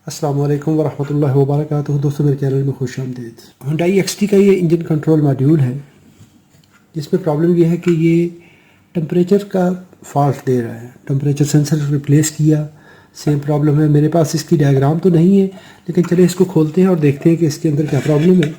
अस्सलाम वालेकुम वरहमतुल्लाहि वबरकातुहू। दोस्तों मेरे चैनल में खुश आमदीद। Hyundai XT का ये इंजन कंट्रोल मॉड्यूल है जिसमें प्रॉब्लम ये है कि ये टेम्परेचर का फॉल्ट दे रहा है। टेम्परेचर सेंसर रिप्लेस किया, सेम प्रॉब्लम है। मेरे पास इसकी डायग्राम तो नहीं है, लेकिन चलिए इसको खोलते हैं और देखते हैं कि इसके अंदर क्या प्रॉब्लम है।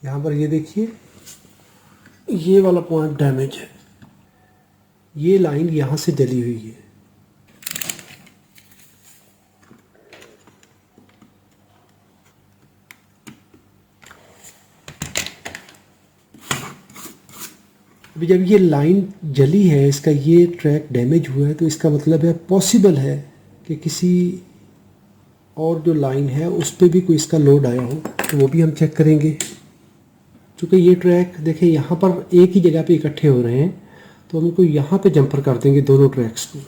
यहाँ पर ये देखिए, ये वाला पॉइंट डैमेज है। ये लाइन यहाँ से जली हुई है। अभी जब ये लाइन जली है, इसका ये ट्रैक डैमेज हुआ है, तो इसका मतलब है पॉसिबल है कि किसी और जो लाइन है उस पर भी कोई इसका लोड आया हो, तो वो भी हम चेक करेंगे। क्योंकि ये ट्रैक देखें यहाँ पर एक ही जगह पे इकट्ठे हो रहे हैं, तो हम इनको यहाँ पे जंपर कर देंगे दोनों ट्रैक्स को।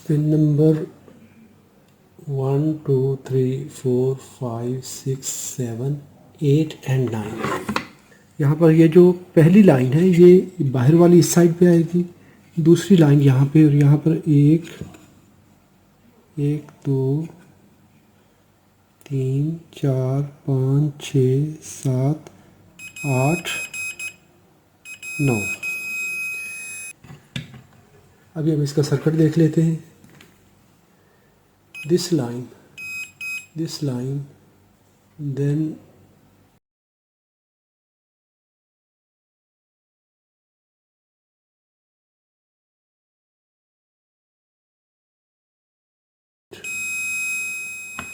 Pin number 1 2 3 4 5 6 7 8 and 9। यहाँ पर ये जो पहली लाइन है ये बाहर वाली इस साइड पे आएगी, दूसरी लाइन यहाँ पे, और यहाँ पर 1 1 2 3 4 5 6 7 8 9। अभी हम इसका सर्किट देख लेते हैं। this line, then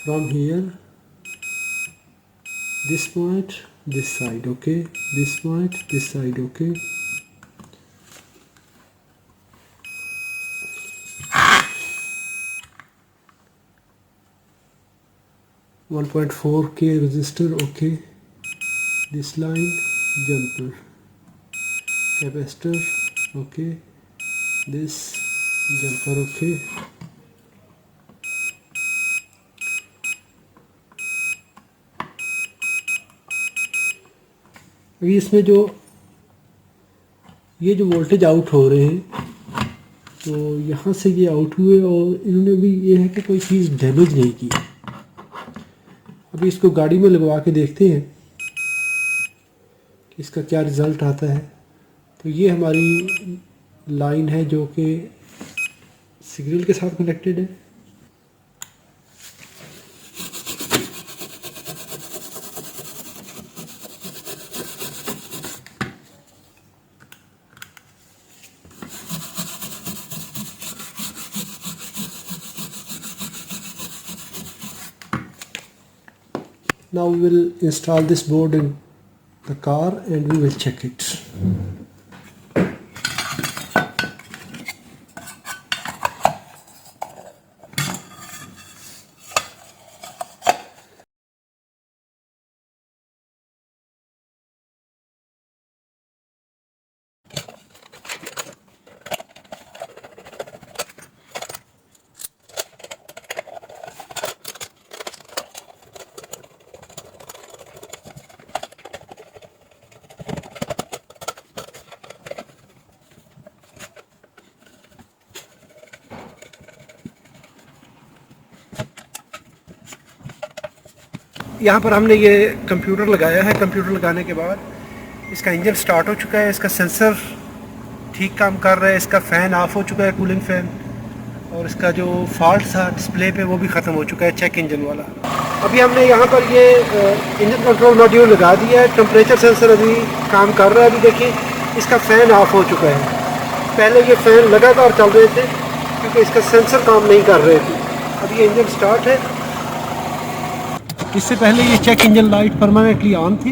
from here this point, this side, okay, this point, this side, okay. .4K resistor, okay. This line jumper, capacitor, okay. This jumper, okay. अभी इसमें जो ये जो वोल्टेज आउट हो रहे हैं, तो यहाँ से ये आउट हुए और इन्होंने भी ये है कि कोई चीज़ डैमेज नहीं की। अभी इसको गाड़ी में लगवा के देखते हैं कि इसका क्या रिज़ल्ट आता है। तो ये हमारी लाइन है जो कि सिग्नल के साथ कनेक्टेड है। Now we will install this board in the car and we will check it. यहाँ पर हमने ये कंप्यूटर लगाया है। कंप्यूटर लगाने के बाद इसका इंजन स्टार्ट हो चुका है, इसका सेंसर ठीक काम कर रहा है, इसका फ़ैन ऑफ हो चुका है, कूलिंग फ़ैन, और इसका जो फॉल्ट था डिस्प्ले पे वो भी ख़त्म हो चुका है, चेक इंजन वाला। अभी हमने यहाँ पर ये इंजन कंट्रोल मॉड्यूल लगा दिया है। टेम्परेचर सेंसर अभी काम कर रहा है। अभी देखिए इसका फ़ैन ऑफ हो चुका है। पहले ये फ़ैन लगातार चल रहे थे क्योंकि इसका सेंसर काम नहीं कर रहे थे। अब ये इंजन स्टार्ट है। इससे पहले ये check engine light permanently on थी,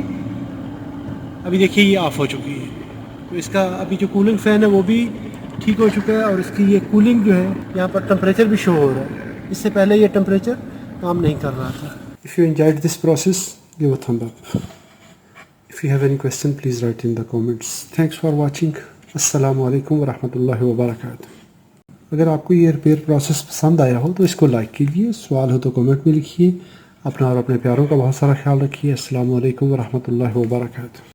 अभी देखिए ये ऑफ़ हो चुकी है। तो इसका अभी जो कूलिंग फ़ैन है वो भी ठीक हो चुका है और इसकी ये कूलिंग जो है यहाँ पर टेम्परेचर भी शो हो रहा है। इससे पहले ये टेम्परेचर काम नहीं कर रहा था। If you enjoyed this process give a thumb up. If you have any question please write in the comments. Thanks for watching. अस्सलामु अलैकुम व रहमतुल्लाहि व बरकातुहू। अगर आपको ये रिपेयर प्रोसेस पसंद आया हो तो इसको लाइक कीजिए, सवाल हो तो कमेंट में लिखिए। अपना और अपने प्यारों का बहुत सारा ख्याल रखिए। अस्सलामु अलैकुम व रहमतुल्लाहि व बरकातुहू।